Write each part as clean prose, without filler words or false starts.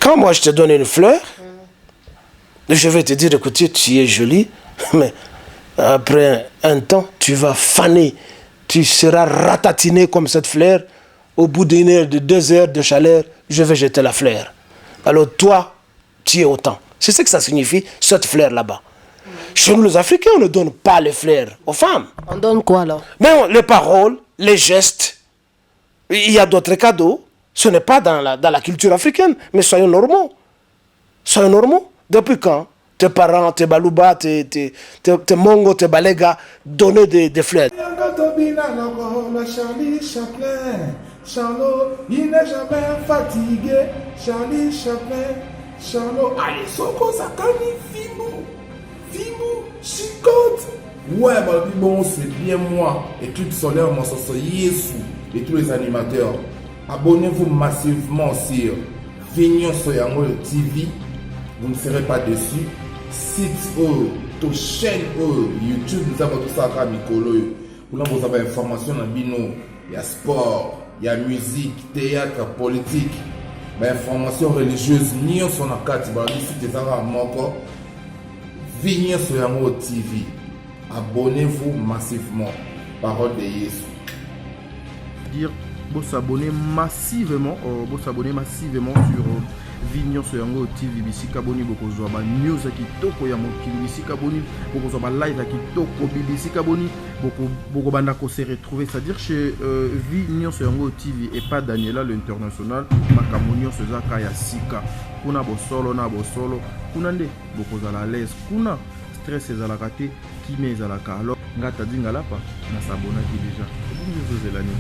Quand moi je te donne une fleur, je vais te dire, écoutez, tu es jolie, mais après un temps, tu vas faner. Tu seras ratatiné comme cette fleur. Au bout d'une heure, de 2 heures de chaleur, je vais jeter la fleur. Alors toi, tu es autant. C'est ce que ça signifie, cette fleur là-bas. Chez nous, les Africains, on ne donne pas les fleurs aux femmes. On donne quoi alors? Mais les paroles, les gestes, il y a d'autres cadeaux. Ce n'est pas dans la culture africaine, mais soyons normaux. Soyons normaux. Depuis quand tes parents, tes balouba, tes mongo, tes balégas donnaient des fleurs? Charlot, il n'est jamais fatigué. Charlie Chaplin, Charlot, allez, Soko, Sakani, Fimou, Chicote. Ouais, bah, bon, c'est bien moi. Et tout solaire, moi, ça Yesu. Et tous les animateurs. Abonnez-vous massivement sur Vignon Soyango TV. Vous ne serez pas déçus. Site to chaîne YouTube, nous avons tout ça à Mikolo. Vous avez information dans Bino. Il y a sport, il y a musique, théâtre, politique. Mais information religieuse, ni on s'en a quatre. Ici, des arabes moko. Vignon Soyango TV. Abonnez-vous massivement. Parole de Yesu. Dire, vous s'abonner massivement sur Vignon Soyango TV. Bisika boni boko zoba news kitoko ya mokili. Bisika boni boko zoba live kitoko. Bisika boni boko banda ko se retrouver, c'est-à-dire chez Vignon Soyango TV et pas Daniela l'international. Makamunyo sezaka ya sika. Kuna bosolo na bosolo. Kuna nde boko zala l'aise. Kuna stress ezalaka te, kime ezalaka. Alors ngata dingala pa na sabona ki déjà. Bonjour Zelani.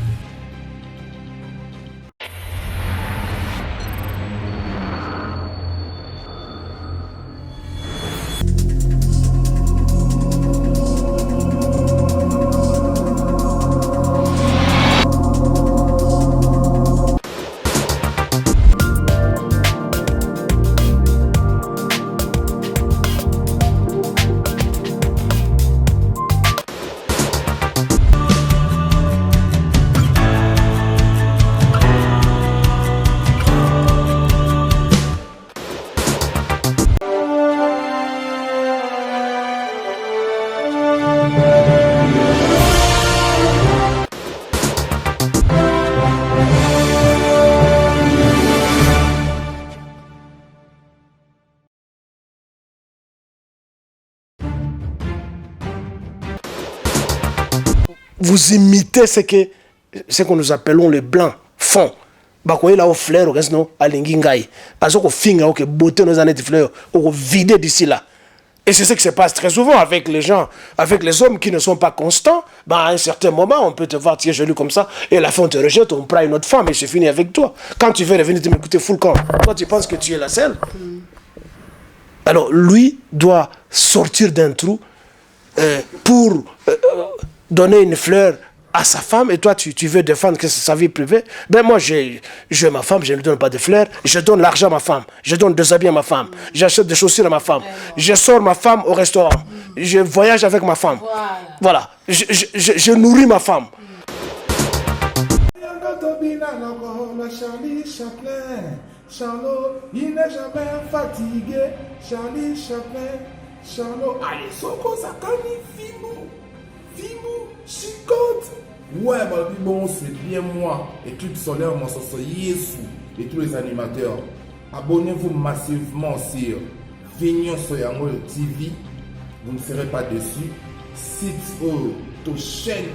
Vous imitez ce que nous appelons les blancs font. Bakoye la au fleur, au non, à l'ingingai. Parce qu'on finit, on beauté nos années de fleurs, on vider d'ici là. Et c'est ce qui se passe très souvent avec les gens, avec les hommes qui ne sont pas constants. Ben, à un certain moment, on peut te voir, tu es joli comme ça, et à la fin on te rejette, on prend une autre femme et c'est fini avec toi. Quand tu veux revenir te m'écouter full camp, toi tu penses que tu es la seule. Alors lui doit sortir d'un trou pour donner une fleur à sa femme, et toi tu veux défendre que c'est sa vie privée. Ben moi j'ai ma femme, je ne lui donne pas de fleurs, je donne l'argent à ma femme, je donne des habits à ma femme, j'achète des chaussures à ma femme, je sors ma femme au restaurant, je voyage avec ma femme, voilà, je nourris ma femme. Charlie Chaplin, Charlot, il n'est jamais fatigué. Charlie Chaplin, Charlot, allez, Soko, Sakani, Fimou, Chicote. Ouais, bah, bon, c'est bien moi. Et tout solaire, moi, ça c'est Yesu. Et tous les animateurs. Abonnez-vous massivement sur Vignon Soyango TV. Vous ne serez pas déçus. Site to chaîne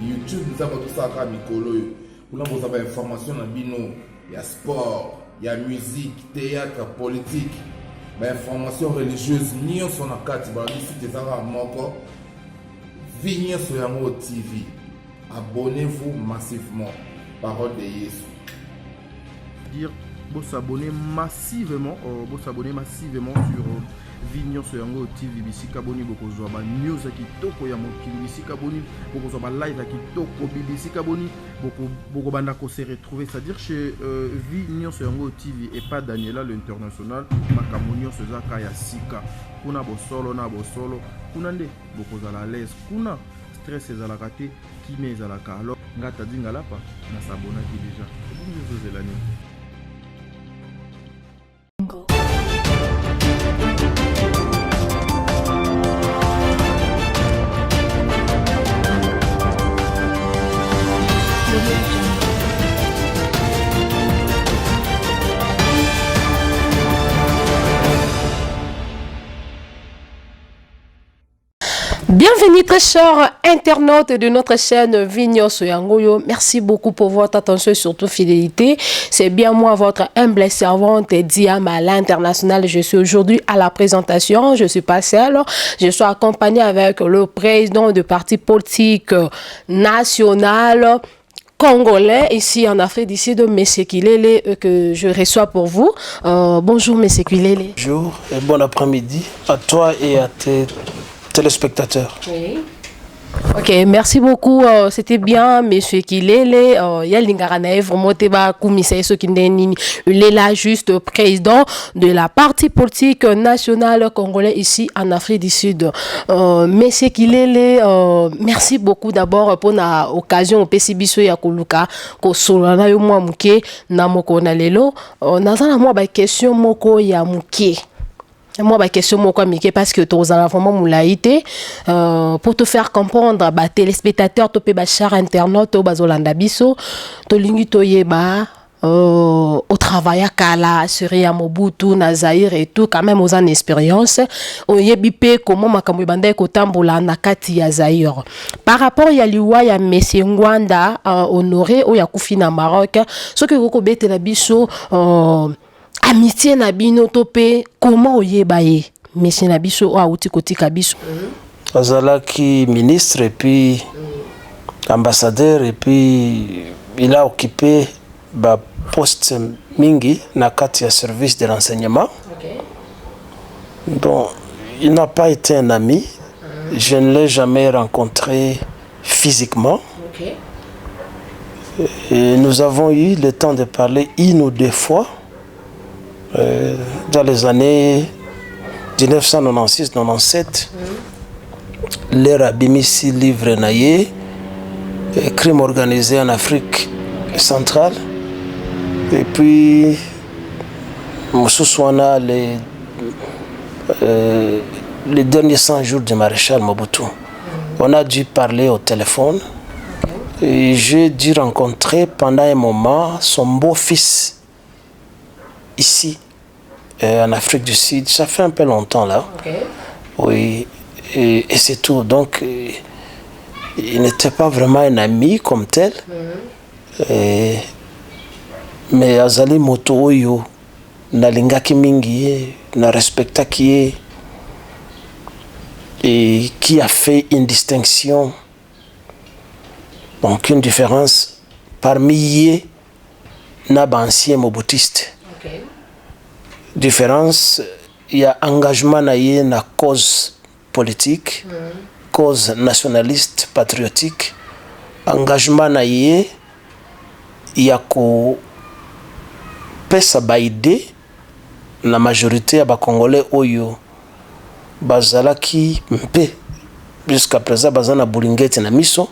YouTube, nous avons tout ça à Mikolo. Vous avez information dans Bino. Il y a sport, il y a musique, théâtre, politique. Mais information religieuse, ni on s'en a quatre. Ici, des arabes moko. Vignon Soyango TV. Abonnez-vous massivement. Parole de Yesu. Dire, vous s'abonner massivement sur Vignon Soyango TV. Bisika boni boko zoba news kitoko ya mokili. Bisika boni boko zoba live kitoko. Bisika boni boko banda ko se retrouver, c'est-à-dire chez Vignon Soyango TV et pas Daniela l'international. Makamunyo sezaka ya sika. Kuna bosolo na bosolo. Kuna nde boko zala l'aise. Kuna stress ezalaka te, kime ezalaka. Alors ngata dingala pa na sabona ki déjà. Bonjour Zelani. Bienvenue très chers internautes de notre chaîne Vigno Soyangoyo. Merci beaucoup pour votre attention et surtout fidélité. C'est bien moi, votre humble servante Diam à l'international. Je suis aujourd'hui à la présentation. Je suis pas seule. Je suis accompagnée avec le président du parti politique national congolais ici en Afrique du Sud, M. Kilele, que je reçois pour vous. Bonjour M. Kilele. Bonjour et bon après-midi à toi et à tes téléspectateurs. Oui. Ok, merci beaucoup. C'était bien, monsieur Kilele. Il y a l'Ingaranae, vraiment, il est là juste président de la partie politique nationale congolais ici en Afrique du Sud. Monsieur Kilele, merci beaucoup d'abord pour l'occasion au PCBiso ya koluka ko solana yo mwa muke na moko na lelo. Nazana mwa ba question moko ya muke. Moi, ma question, parce que tu as vraiment moulaïté pour te faire comprendre, téléspectateurs, tu peux chers internautes, tu bazolanda biso, tu lingi to yeba au travail à Kala, Syria, Mobutu, Nazaïr et tout, quand même aux ans d'expérience, au yebipe comment makambo bande ko tambola nakati ya Zaïr. Par rapport ya liwa ya Monsieur Ngwanda honoré au yakufi na Maroc, ce que vous bete la biso amitié na bino topé comment oyebaye monsieur na biso o auti kotika biso Azalaki ministre et puis ambassadeur et puis il a occupé ba poste mingi na kati ya service de renseignement. Okay. Bon, il n'a pas été un ami. Je ne l'ai jamais rencontré physiquement. Okay. Et nous avons eu le temps de parler une ou deux fois. Dans les années 1996-97, l'ère Abimisi livre naïe, crime organisé en Afrique centrale, et puis Moussouana les derniers 100 jours du maréchal Mobutu. On a dû parler au téléphone et j'ai dû rencontrer pendant un moment son beau-fils ici en Afrique du Sud. Ça fait un peu longtemps là. Okay. Oui, et c'est tout. Donc il n'était pas vraiment un ami comme tel. Mais azali moto oyo nalingaki mingi na respectaki et qui a fait une distinction, donc une différence parmi yé na ancien mobutiste. Okay. Différence, il y a engagement na yé na cause politique, cause nationaliste, patriotique, engagement na yé il y a ko pesa baide la majorité ya ba congolais oyo bazalaki mpe jusqu'à présent bazana bulingeti na miso.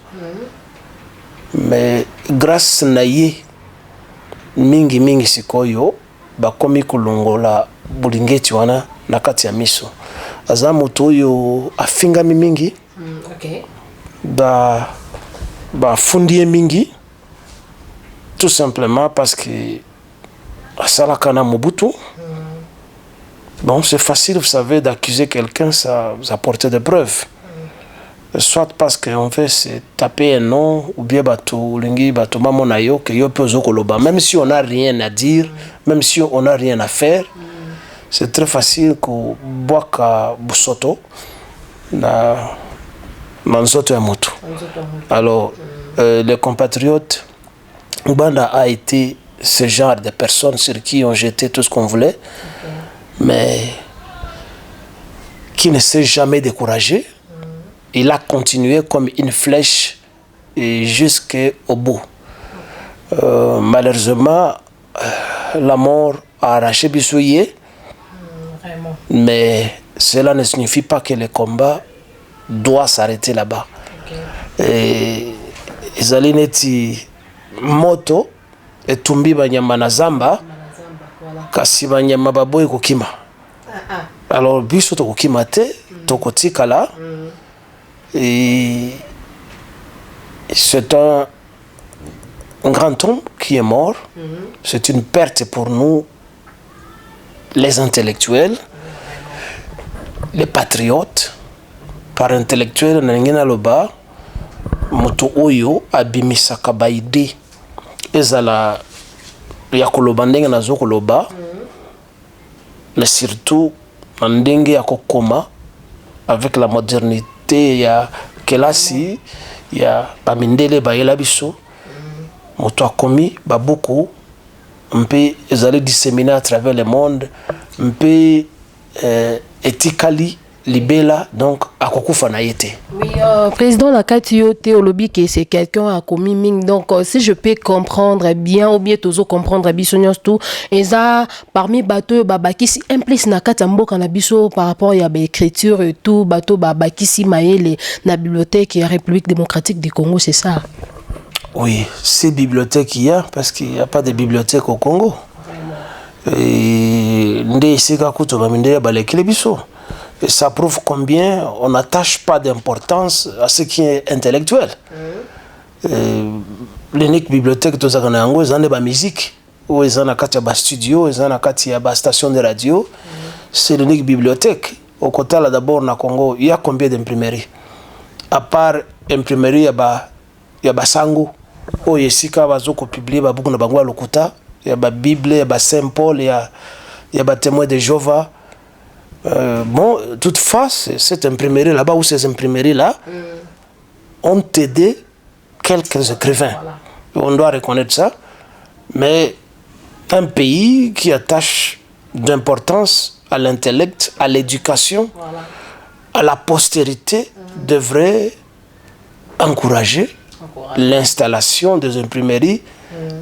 Mais grâce na yé mingi sikoyo bakomi kulongola bulingeti wana na kati ya miso. Aza moto oyo afingami mingi. Okay. Ba fundie mingi tout simplement parce que asalaka na Mobutu. Bon, c'est facile, vous savez, d'accuser quelqu'un sans apporter de preuves. Soit parce qu'on veut se taper un nom, ou bien même si on n'a rien à dire, même si on n'a rien à faire, c'est très facile que Boaka Busoto na Manzoto Yamoto. Alors, les compatriotes, Ubanda a été ce genre de personnes sur qui on jetait tout ce qu'on voulait, mais qui ne s'est jamais découragé. Il a continué comme une flèche jusqu'au bout. Malheureusement, la mort a arraché Bissouye, mais cela ne signifie pas que le combat doit s'arrêter là-bas. Okay. Ezali neti moto etumbi banyama na zamba kasi banyama baboyi kokima. Alors biso to kokima te tokotikala. Et c'est un grand homme qui est mort. C'est une perte pour nous, les intellectuels, les patriotes, par intellectuel na ngena loba moto oyo abimisaka ba idée ezala ya koloba ndenge nazo koloba mais surtout ndenge ya kokoma avec la modernité ya kelasi ya bamindele bayela biso moto akomi babuku mpe ezali disséminé à travers le monde mpe ethically libela donc akokufa na yete. Oui, président Nakati Yote Olobi que c'est quelqu'un a commis ming donc si je peux comprendre bien ou bien tozo comprendre bisonyos tout et ça parmi bateau babaki si implice Nakati mboka na biso par rapport à l'écriture et tout bateau babaki si maele na bibliothèque ya République démocratique du Congo c'est ça. Oui, c'est bibliothèque il y a parce qu'il n'y a pas de bibliothèque au Congo. Et ça prouve combien on n'attache pas d'importance à ce qui est intellectuel. L'unique bibliothèque de Zaganango, c'est la musique. Ou ils ont un studio, ils ont une station de radio. C'est l'unique bibliothèque. Au côté là d'abord, au Congo, il y a combien d'imprimeries? À part imprimerie, il y a Basango. Oh, yesika bazoko publier ba buku na bango lokuta, il y a ba Bible, il y a ba Saint Paul, il y a ba témoins de Jéhovah. Bon, toutefois, cette imprimerie là-bas ou ces imprimeries là ont aidé quelques écrivains. On doit reconnaître ça. Mais un pays qui attache d'importance à l'intellect, à l'éducation, à la postérité, devrait encourager l'installation des imprimeries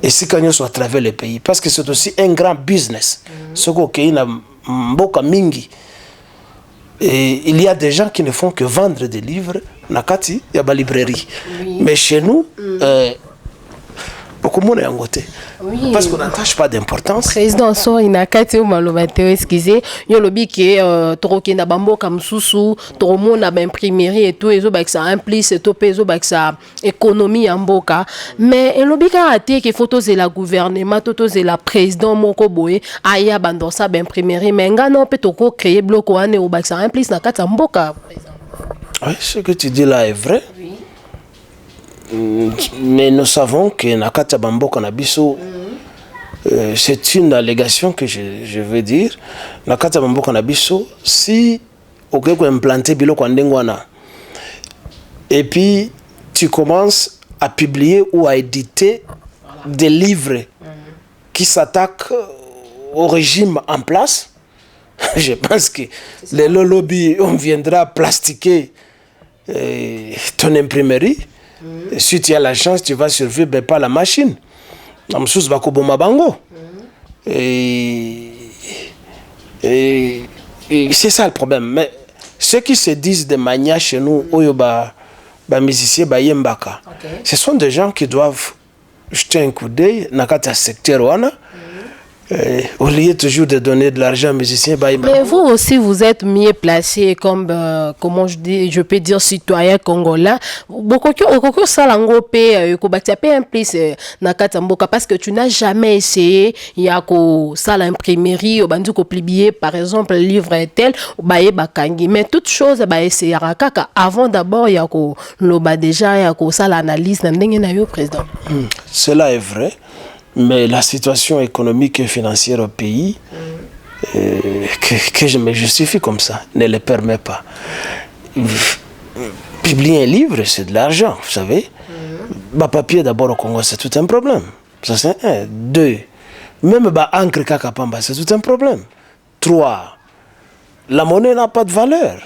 et si qu'on soit à travers le pays. Parce que c'est aussi un grand business. Ce qu'il y a mboka mingi. Et il y a des gens qui ne font que vendre des livres. Nakati, il y a des librairies. Mais chez nous, beaucoup de monde est en côté. Parce qu'on n'attache pas d'importance. Président so inakati o malobate excusez yo lobi ke toroki na bambo comme susu toromo na ba imprimerie et tout ezo ba ça implice to peso ba ça économie ya mboka mais elobi ka ate ke photos de la gouvernement totos de la président moko boye aya bandosa ba imprimerie mais ngano pe to ko créer bloc wane o ba ça implice na kata mboka président. Oui, ce que tu dis là est vrai. Oui. Mais nous savons que Nakata Bambo Kanabiso, c'est une allégation que je veux dire. Nakata Bambo Kanabiso, si on peut implanter Bilo Kwandengwana, et puis tu commences à publier ou à éditer des livres qui s'attaquent au régime en place, je pense que le lobby, on viendra plastiquer ton imprimerie. Si tu as la chance, tu vas survivre, mais pas la machine. Et c'est ça le problème. Mais ceux qui se disent de mania chez nous, musiciens, ce sont des gens qui doivent jeter un coup d'œil dans le secteur. Au lieu toujours de donner de l'argent aux musiciens. Mais vous aussi, vous êtes mieux placé comme, comment je peux dire, citoyen congolais. Beaucoup ça l'angopé, implice nakatamboka parce que tu n'as jamais essayé, il y a ça l'imprimerie, bandu ko publier par exemple le livre tel, bakangi. Mais toute chose, essayer avant d'abord, il y a loba déjà, il y a ça l'analyse, président. Cela est vrai. Mais la situation économique et financière au pays, que je me justifie comme ça, ne le permet pas. Publier un livre, c'est de l'argent, vous savez. Papier d'abord au Congo, c'est tout un problème. Ça c'est un. 2. Même encre kakapamba, c'est tout un problème. 3. La monnaie n'a pas de valeur.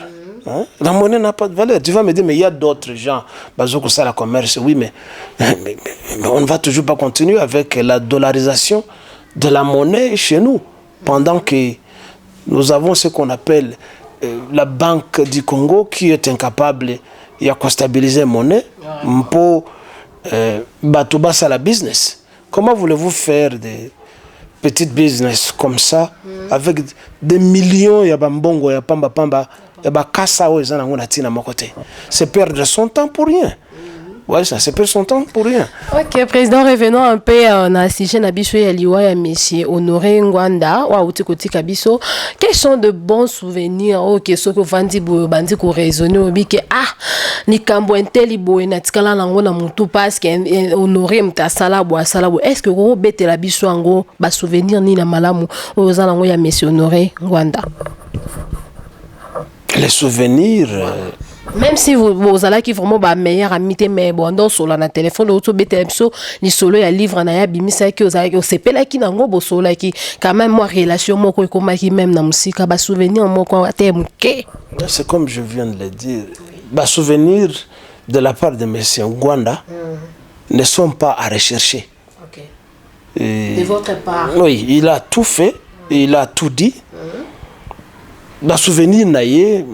Hein? La monnaie n'a pas de valeur. Tu vas me dire, mais il y a d'autres gens, ça la commerce, oui, mais on ne va toujours pas continuer avec la dollarisation de la monnaie chez nous, pendant que nous avons ce qu'on appelle la Banque du Congo qui est incapable de stabiliser la monnaie pour battre la business. Comment voulez-vous faire des petites business comme ça avec des millions, il y a bambongo, il y a pamba, c'est perdre son temps pour rien. Ouais, ça perd son temps pour rien. Ok, président, revenons un peu na sujet na biso ya liwa ya monsieur Honoré Ngwanda wa uti kabiso. Quels sont de bons souvenirs ok so ko vandi bo bandi ko raisonner obi ke ni kambo enteli bo na tikala nango na mutu parce que Honoré mtasala bo asala bo. Est-ce que ko betela biso ngo ba souvenir ni na malamu oza nango ya monsieur Honoré Ngwanda? Les souvenirs même si vous allez qui vraiment ba meilleur ami mais bon dans sur la téléphone auto betemso ni solo ya livre na ya bimisa ki ozali o sepela ki nango bo solo ki quand même moi relation moko ekoma ki même na musika ba souvenir moko atemke. C'est comme je viens de le dire, ba souvenir de la part de monsieur Ngwanda ne sont pas à rechercher. OK. De votre part. Oui, il a tout fait, il a tout dit. Ba souvenir naie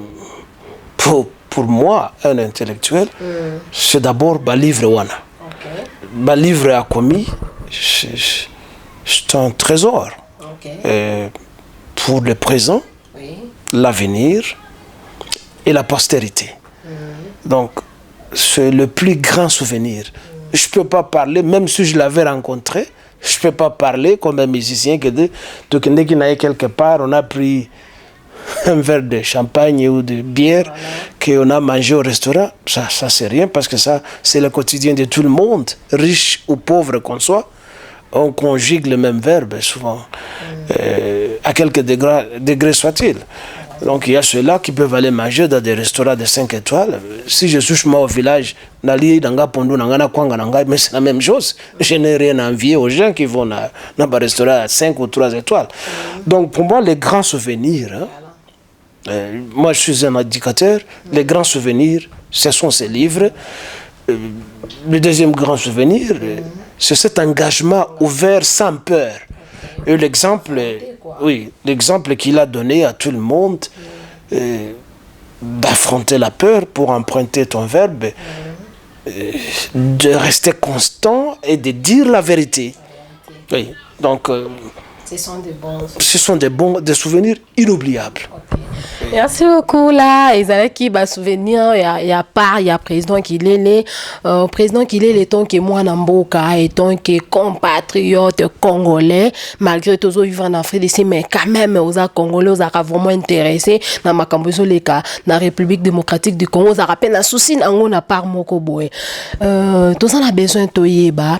pour moi, un intellectuel, c'est d'abord le livre Wana. Le livre a commis, c'est un trésor pour le présent, l'avenir et la postérité. Donc, c'est le plus grand souvenir. Je ne peux pas parler, même si je l'avais rencontré, je ne peux pas parler comme un musicien qui n'aille quelque part, on a pris un verre de champagne ou de bière qu'on a mangé au restaurant, ça c'est rien parce que ça c'est le quotidien de tout le monde, riche ou pauvre qu'on soit, on conjugue le même verbe souvent, à quelques degrés soit-il. Donc il y a ceux-là qui peuvent aller manger dans des restaurants de 5 étoiles. Si je suis moi au village, mais c'est la même chose. Je n'ai rien à envier aux gens qui vont dans un restaurant à 5 ou 3 étoiles. Donc pour moi, les grands souvenirs, moi je suis un éducateur, les grands souvenirs, ce sont ces livres. Le deuxième grand souvenir, c'est cet engagement ouvert sans peur. Et l'exemple qu'il a donné à tout le monde, d'affronter la peur pour emprunter ton verbe, de rester constant et de dire la vérité. Oui, donc ce sont des souvenirs inoubliables. Okay. Merci beaucoup là. Ils avaient qui va souvenir il y a président qui l'est président qui l'est tant que moi Namboka et tant que compatriote congolais malgré tout ça vivre en Afrique ici mais quand même aux congolais aux a vraiment intéressé dans ma camboso les cas dans République démocratique du Congo ça rappelle un souci on a part moko boy tout ça a besoin toyeba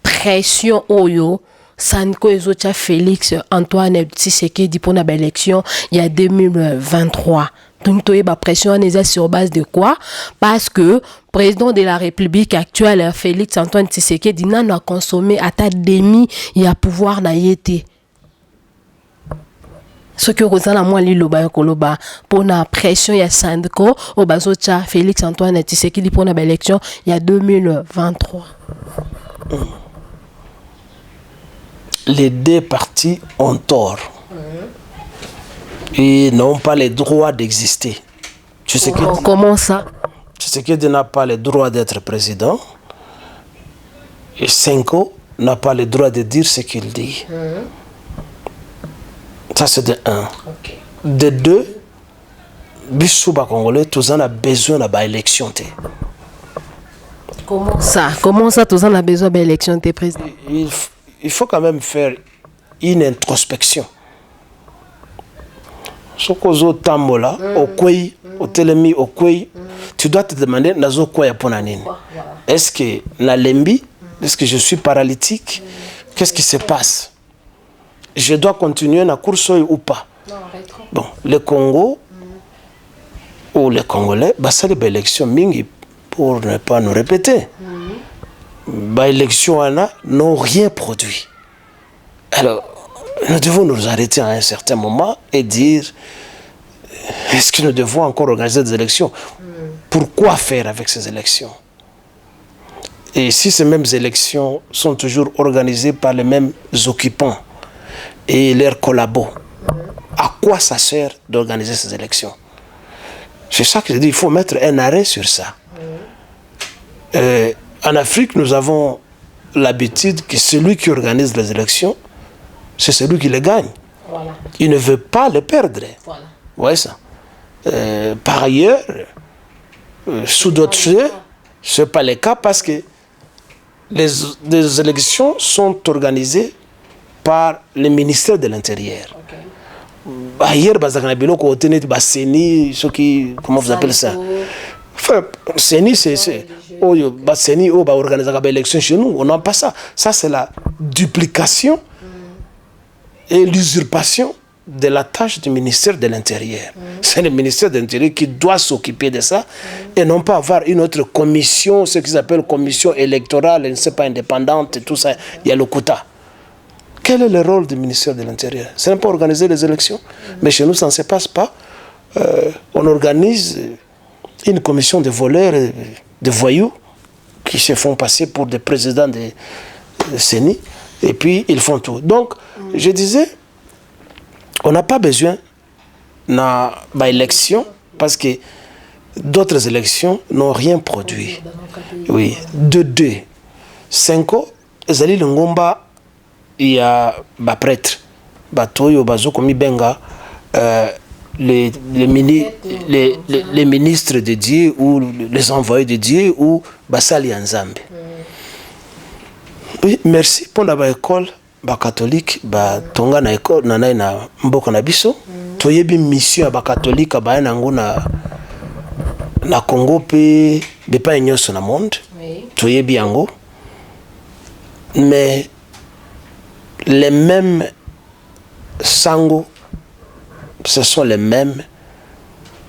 pression oyo Sanko Ezocha Félix Antoine Tshisekedi pour la élection il y a 2023. Donc tu as pression sur base de quoi? Parce que président de la République actuelle Félix Antoine Tshisekedi n'a consommé à ta demi il y a pouvoir na yété. Ce que Rosana moi liloba koloba pour la pression il y a Sanko Obazocha Félix Antoine Tshisekedi pour la élection il y a 2023. Les deux partis ont tort. Ils n'ont pas le droit d'exister. Comment ça? Tshisekedi n'a pas le droit d'être président. Et Senko n'a pas le droit de dire ce qu'il dit. Ça c'est de un. De deux, Bissouba Congolais, tous en a besoin de l'élection. Comment ça, tous en a besoin de l'élection, président? Il faut quand même faire une introspection. Ce que tambola, au kwei, au telemi, au kwei, tu dois te demander nazo kwei pour nanine. Est-ce que na lembi, est-ce que je suis paralytique? Qu'est-ce qui se passe? Je dois continuer na course ou pas? Bon, le Congo ou les Congolais, bah ça les élections mingi pour ne pas nous répéter. Bah, élections n'ont rien produit. Alors, nous devons nous arrêter à un certain moment et dire est-ce que nous devons encore organiser des élections? Pourquoi faire avec ces élections? Et si ces mêmes élections sont toujours organisées par les mêmes occupants et leurs collabos, à quoi ça sert d'organiser ces élections? C'est ça que je dis, il faut mettre un arrêt sur ça. En Afrique, nous avons l'habitude que celui qui organise les élections, c'est celui qui les gagne. Voilà. Il ne veut pas les perdre. Voilà. Ouais, ça. Par ailleurs, sous d'autres Ce n'est pas le cas parce que les élections sont organisées par le ministère de l'Intérieur. Hier, comment vous appelez ça? Enfin, CENI, c'est CENI organiser l'élection chez nous. On n'a pas ça. Ça, c'est la duplication et l'usurpation de la tâche du ministère de l'Intérieur. C'est le ministère de l'Intérieur qui doit s'occuper de ça et non pas avoir une autre commission, ce qu'ils appellent commission électorale, ne sais pas, indépendante, et tout ça. Il y a le quota. Quel est le rôle du ministère de l'Intérieur? Ce n'est pas organiser les élections. Mais chez nous, ça ne se passe pas. On organise une commission de voleurs, de voyous, qui se font passer pour des présidents de CENI, et puis ils font tout. Donc, je disais, on n'a pas besoin d'élections, parce que d'autres élections n'ont rien produit. Oui, de deux. 5 ans, Zali Lungomba, il y a des prêtres, Batoyo, Bazokomi Benga, les ministres de Dieu ou les envoyés de Dieu ou Basali Nzambe. Oui, merci pour l'école catholique, tonga na école na mboka na biso. Toyebi mission ba catholique ba nango na Congo pe bepa nyonso na monde. Toyebi yango. Mais les mêmes sango, ce sont les mêmes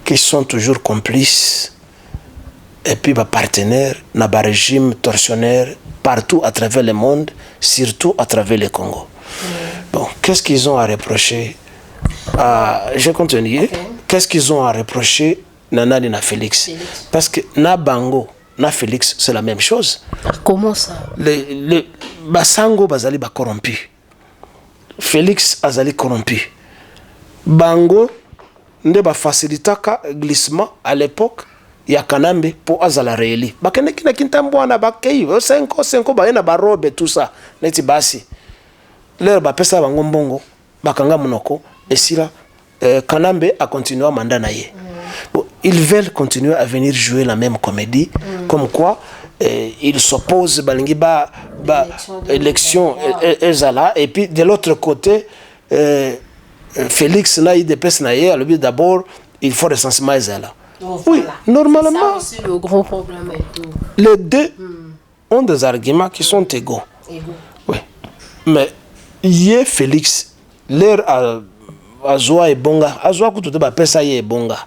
qui sont toujours complices et puis partenaires dans le régime tortionnaire partout à travers le monde, surtout à travers le Congo. Bon, qu'est-ce qu'ils ont à reprocher je continue. Qu'est-ce qu'ils ont à reprocher Nanani na Félix? Parce que na Bango, na Félix, c'est la même chose. Comment ça? Le Basango bazali ba corrompu. Félix azali corrompu. Bango nde ba facilitaka glissement à l'époque ya Kanambe pour azala réeli. Bakene kina kintambwana bakei 5 ba na ba robe tout ça. Neti basi. Leur ba pesa bango mbongo bakanga monoko esila Kanambe a continué à mandat naie. Bon, ils veulent continuer à venir jouer la même comédie comme quoi ils s'opposent balingi ba élection ezala et puis de l'autre côté Félix na IDPS naie d'abord il faut recensement ezala. Oui, normalement c'est le gros problème et tout. Les deux ont des arguments qui sont égaux. Oui. Mais hier Félix l'air Azwa et Bonga, Azwa kutu ba pesa ye Bonga.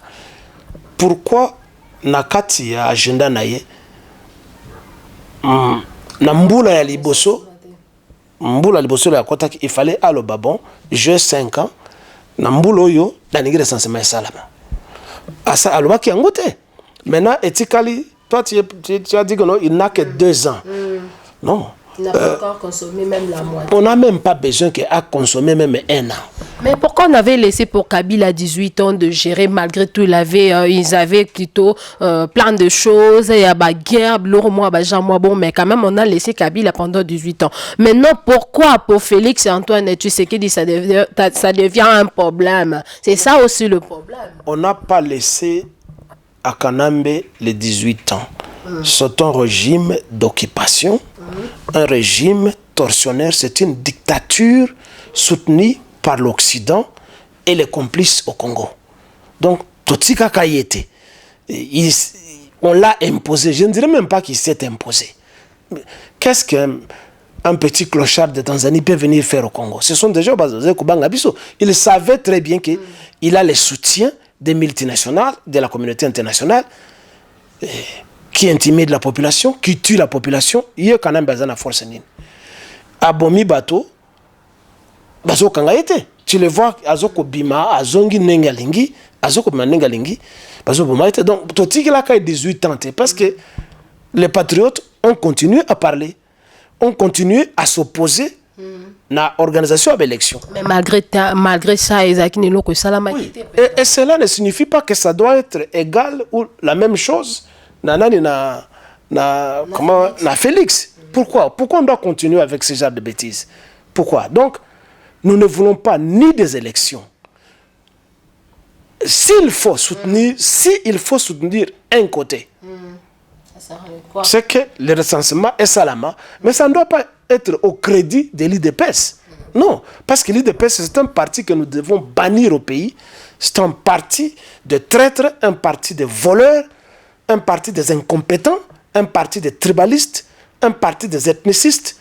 Pourquoi nakati ya agenda naye na mbula ya liboso ya kota il fallait allo babon je 5 ans na mbula oyo na ningire sensema salama asa alobaki yangote maintenant ethically toi tu as dit que non il n'a que 2 ans non. Il n'a pas encore consommé même la moitié. On n'a même pas besoin qu'il ait consommé même 1 an. Mais pourquoi on avait laissé pour Kabila 18 ans de gérer malgré tout? Ils avaient plutôt plein de choses. Il y a la guerre, bon, mais quand même on a laissé Kabila pendant 18 ans. Maintenant, pourquoi pour Félix et Antoine Tshisekedi ça devient un problème? C'est ça aussi le problème. On n'a pas laissé à Kanambe les 18 ans. C'est un régime d'occupation, un régime tortionnaire, c'est une dictature soutenue par l'Occident et les complices au Congo. Donc, Totika Kayete, on l'a imposé. Je ne dirais même pas qu'il s'est imposé. Qu'est-ce qu'un petit clochard de Tanzanie peut venir faire au Congo? Ce sont des gens, il savait très bien qu'il a le soutien des multinationales, de la communauté internationale, qui intimide la population, qui tue la population. Il y a quand même besoin de force. Abomi bateau, bazo kangaete. Tu le vois, azoko bima, azongi nengalingi, azoko bima nengalingi, bazo bomaete. Donc, toti qui a 18 ans, parce que les patriotes ont continué à parler, ont continué à s'opposer à l'organisation de l'élection. Mais malgré ça, Isaac Nilo, que ça l'a maquillé. Et cela ne signifie pas que ça doit être égal ou la même chose. Na Félix. Pourquoi on doit continuer avec ce genre de bêtises? Pourquoi? Donc, nous ne voulons pas ni des élections. S'il faut soutenir un côté, C'est que le recensement est salama, mais ça ne doit pas être au crédit de l'IDPS. Non, parce que l'IDPS, c'est un parti que nous devons bannir au pays. C'est un parti de traîtres, un parti de voleurs, un parti des incompétents, un parti des tribalistes, un parti des ethnicistes,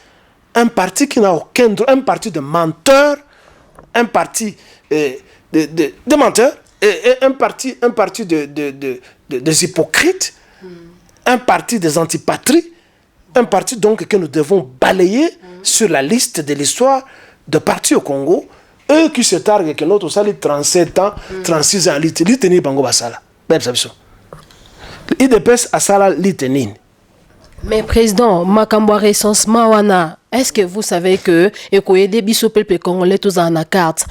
un parti qui n'a aucun droit, un parti de menteurs, un parti de menteurs, et un parti des hypocrites, un parti des antipatries, un parti donc que nous devons balayer sur la liste de l'histoire de partis au Congo, eux qui se targuent que notre salle 37 ans, 36 ans, l'itenir bango basala. IDPS a sala l'itenir. Mais président, Makambwa recensement wana, est-ce que vous savez que ekoyede biso peuple congolais tous en carte?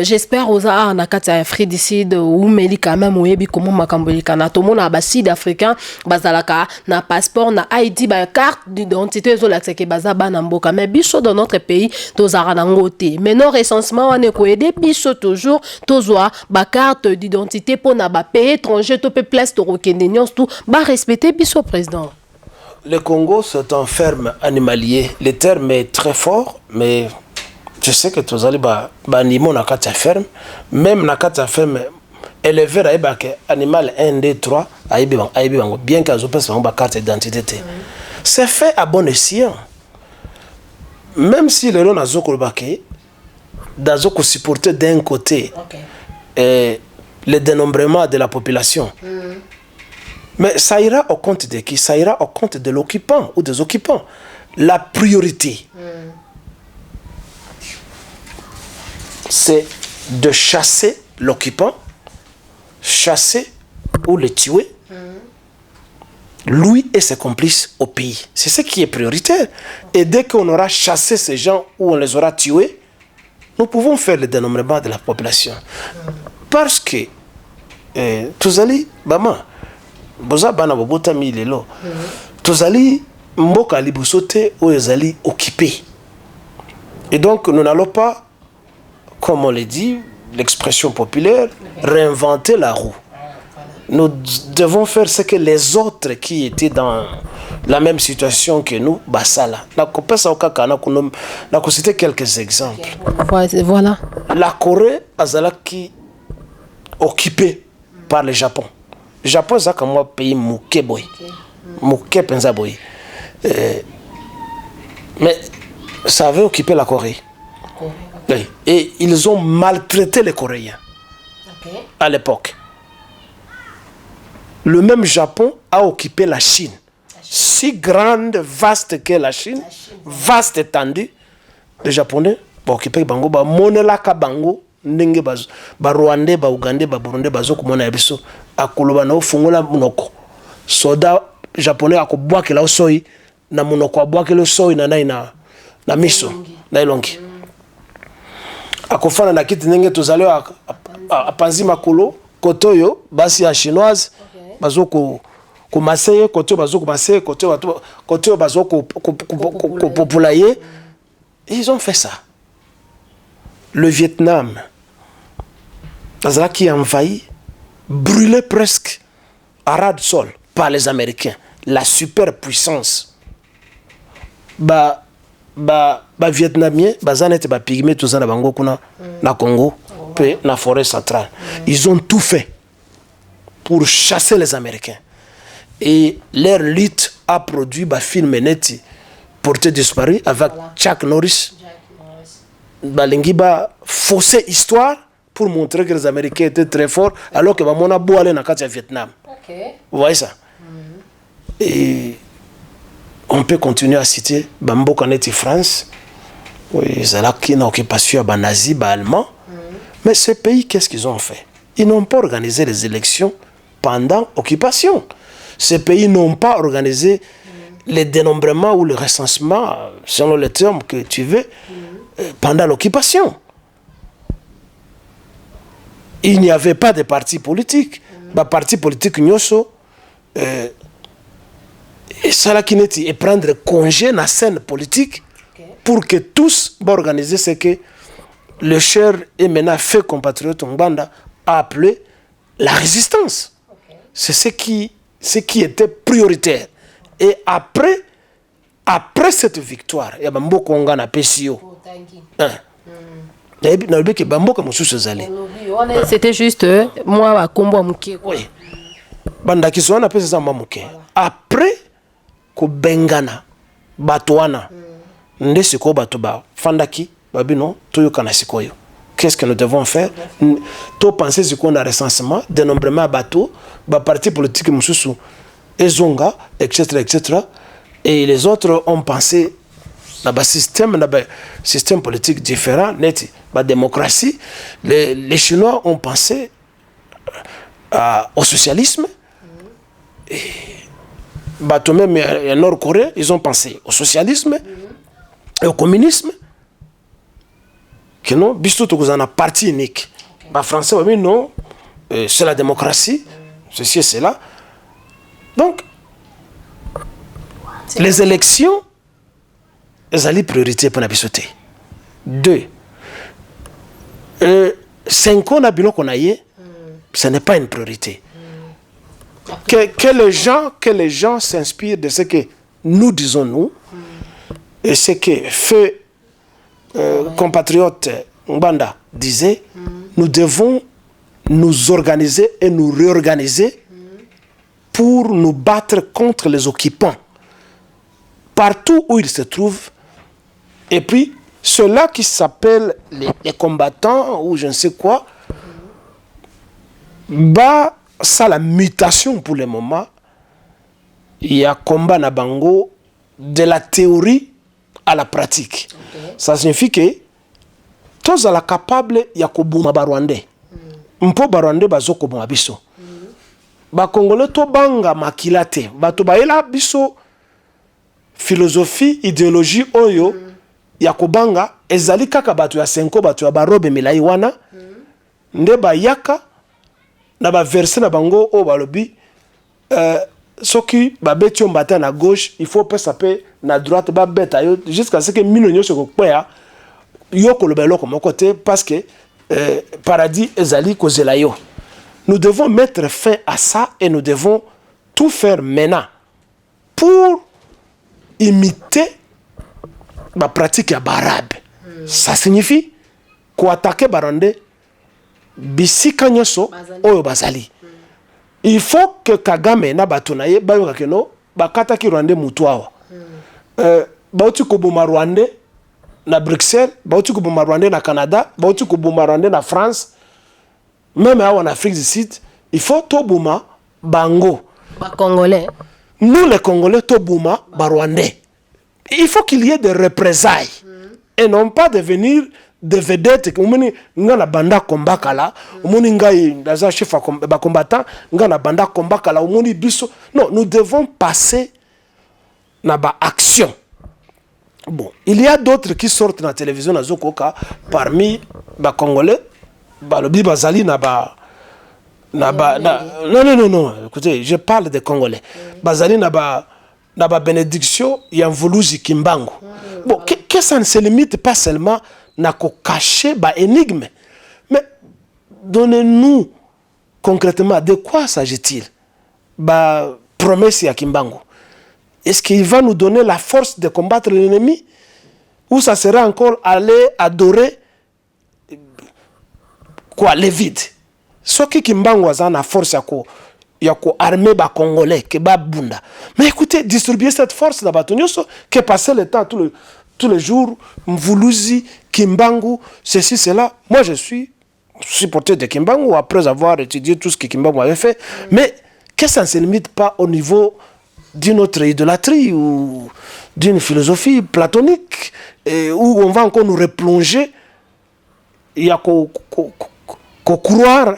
J'espère aux en carte Afrique du Sud ou meli quand même oyebi comment Makambwa na to mona ba sud africain bazalaka na passeport na ID ba carte d'identité zo la tseke bazaba na mboka mais biso dans notre pays tous en ngote. Mais non recensement wana ekoyede biso toujours tozwa ba carte d'identité pour na ba pays étranger to pe place to rokende nyons tout ba respecter biso président. Le Congo, c'est un ferme animalier. Le terme est très fort, mais je sais que tous allez animaux na kata ferme, même na kata ferme élevé à animal 1, 2, 3, bien qu'à passe ba carte d'identité. C'est fait à bon escient. Même si le ron a zokolbake, d'azoko supporter d'un côté le dénombrement de la population. Mais ça ira au compte de qui? Ça ira au compte de l'occupant ou des occupants. La priorité, c'est de chasser l'occupant, chasser ou le tuer, lui et ses complices au pays. C'est ce qui est prioritaire. Et dès qu'on aura chassé ces gens ou on les aura tués, nous pouvons faire le dénombrement de la population. Parce que, tous allez, maman, boza bana bobota mi lelo tozali mboka libusote o ezali occupé et donc nous n'allons pas, comme on le dit, l'expression populaire, réinventer la roue. Nous devons faire ce que les autres qui étaient dans la même situation que nous basala na kopesa okaka na ko citer quelques exemples. Voilà, la Corée azalaki occupée par le Japon. Le Japon, c'est comme un pays mouké boy. Mouké penza boy. Mais ça avait occupé la Corée. Oui. Et ils ont maltraité les Coréens à l'époque. Le même Japon a occupé la Chine. Si grande, vaste qu'est la Chine, vaste étendue, les Japonais ont occupé Bango, Monelaka Bango, ndenge ba Rwandais, ba Ougandais, ba Burundais, bazo kumona yabiso akoloba na ofungola munoko soda japonais akobwake la osoi na munoko abwake le soi na na miso na ilongi akofana na kiti ndenge tozali apanzi makolo kotoyo basi ya chinoise bazo ko maseye kotoyo bazo ko maseye kotoyo bazo ko populaye. Ils ont fait ça. Le Vietnam, qui a envahi, brûlé presque à ras de sol par les Américains, la superpuissance. Vietnamiens, zanet ba pygmée tout ça na bango kuna na Congo, pe na forêt centrale. Ils ont tout fait pour chasser les Américains. Et leur lutte a produit ba film neti porté disparu avec Chuck Norris. Balingi ba fausser histoire pour montrer que les Américains étaient très forts alors que Bamona Boale na kati ya Vietnam. Vous voyez ça? Et on peut continuer à citer Bambo Kaneti France. Oui, c'est là qui n'a occupation à nazi, allemand. Mais ces pays, qu'est-ce qu'ils ont fait? Ils n'ont pas organisé les élections pendant l'occupation. Ces pays n'ont pas organisé le dénombrement ou le recensement, selon les termes que tu veux, pendant l'occupation. Il n'y avait pas de parti politique. Les partis politiques, et ça là qui n'est et prendre congé dans la scène politique pour que tous organiser ce que le cher et maintenant compatriote Ngbanda a appelé la résistance. C'est ce qui ce qui était prioritaire. Et après cette victoire, il y a Bamboka on a PCO. C'était juste moi à combo muke. Oui. Bandaki so na pesa za mamuke. Après ko bengana batwana. Nde siko batuba fandaki babino toyokana sikoyo. Qu'est-ce que nous devons faire? To penser ce qu'on a recensement, dénombrement bateau, ba parti politique mususu ezonga etc. Et les autres ont pensé dans un système politique différent, net, la démocratie. Les Chinois ont pensé au socialisme. Et même en Nord-Corée, ils ont pensé au socialisme et au communisme. Que non, bisto to en a parti unique. Les Français ont dit non, c'est la démocratie, ceci et cela. Donc, les élections, elles ont priorité pour la bisoté. 2. 5 ans qu'on a eu, ce n'est pas une priorité. Que les gens s'inspirent de ce que nous disons nous, et ce que feu compatriote Mbanda disait, nous devons nous organiser et nous réorganiser pour nous battre contre les occupants partout où ils se trouvent. Et puis ceux-là qui s'appellent les combattants ou je ne sais quoi, bah ça la mutation pour le moment. Il y a combat na bango de la théorie à la pratique. Ça signifie que tous à la capable ya kobuma barwandais. Mpo barwandais bazoko bon abiso. Ba congolais to banga makilate. Ba to baela biso philosophie, idéologie oyo ya kobanga ezali kaka batu ya senko batu ya barobe milai wana nde ba yaka na ba verser na bango o balobi soki ba beti mbata na gauche il faut pas saper na droite ba beta yo jusqu'à ce que minonyo se kokweya yo kolobelo comme côté parce que paradis ezali kozela yo. Nous devons mettre fin à ça et nous devons tout faire maintenant pour imiter la pratique ya barabe. Ça signifie qu'attaquer barande bisika nyoso oyo bazali. Il faut que Kagame na batunaye bayoka keno bakata ki Rwanda mutwawa. Bauti koboma Rwanda na Bruxelles, bauti koboma Rwanda na Canada, bauti koboma Rwanda na France. Même en Afrique du Sud, il faut tobuma bango. Congolais. Nous les Congolais tobuma barwandais. Il faut qu'il y ait des représailles et non pas devenir des vedettes. Umuni ngana banda combat kala, umuni ngai daza chef ba combattant ngana banda combat kala, umuni biso. Non, nous devons passer na ba action. Bon, il y a d'autres qui sortent dans la télévision na zokoka parmi ba Congolais. Balobi bazali na ba non, écoutez, je parle des Congolais. Bazali na ba bénédiction Yanvoluzi Kimbangu. Bon, que ça ne se limite pas seulement na ko cacher ba énigme, mais donnez-nous concrètement de quoi s'agit-il? Ba promesse ya Kimbangu. Est-ce qu'il va nous donner la force de combattre l'ennemi ou ça sera encore aller adorer quoi les vides? Ce qui Kimbangu a la force ya ko armée ba congolais que ba bunda. Mais écoutez, distribuer cette force là-bas que passer le temps tous les jours Mvuluzi Kimbangu ceci cela. Moi je suis supporter de Kimbangu après avoir étudié tout ce que Kimbangu avait fait, mais que ça ne se limite pas au niveau d'une autre idolâtrie ou d'une philosophie platonique où on va encore nous replonger. Il y a qu'au croire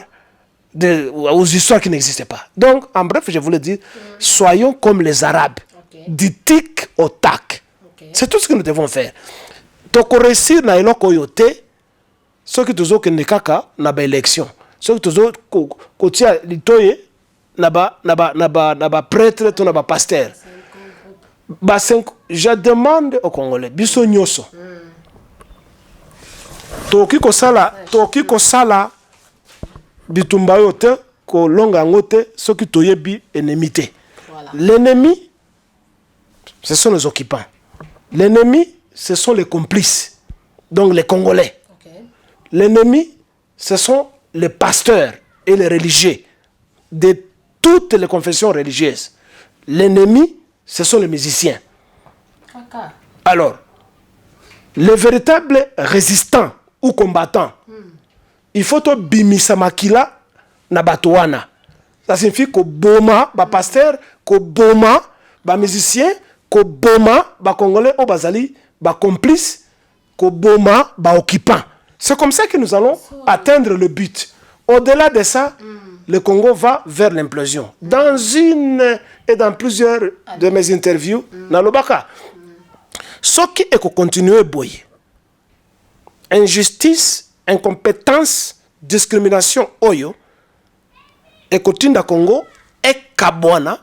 aux histoires qui n'existaient pas. Donc, en bref, je voulais dire, soyons comme les Arabes, du tic au tac. C'est tout ce que nous devons faire. Donc, réussir na eloko yote, ce qui toujours que ne kaka na ba élection, ce qui toujours ko tia litoye na ba prêtre to na ba pasteur. Ba 5, je demande aux Congolais, biso nyoso. Toki ko sala bitumba yote ko longa ngote soki toyebi ennemité. Voilà. L'ennemi, ce sont les occupants. L'ennemi, ce sont les complices, donc les Congolais. Okay. L'ennemi, ce sont les pasteurs et les religieux de toutes les confessions religieuses. L'ennemi, ce sont les musiciens. Okay. Alors, les véritables résistants ou combattants, il faut que bimisa makila na batoana. Ça signifie que boma ba pasteur, que boma ba musicien, que boma ba congolais ou bazali ba complice, que boma ba occupant. C'est comme ça que nous allons atteindre le but. Au-delà de ça, le Congo va vers l'implosion. Dans une et dans plusieurs de mes interviews, na lobaka, ce qui est que continuer boyer. Injustice, incompétence, discrimination, oyo, et continue à Congo, et Kabwana,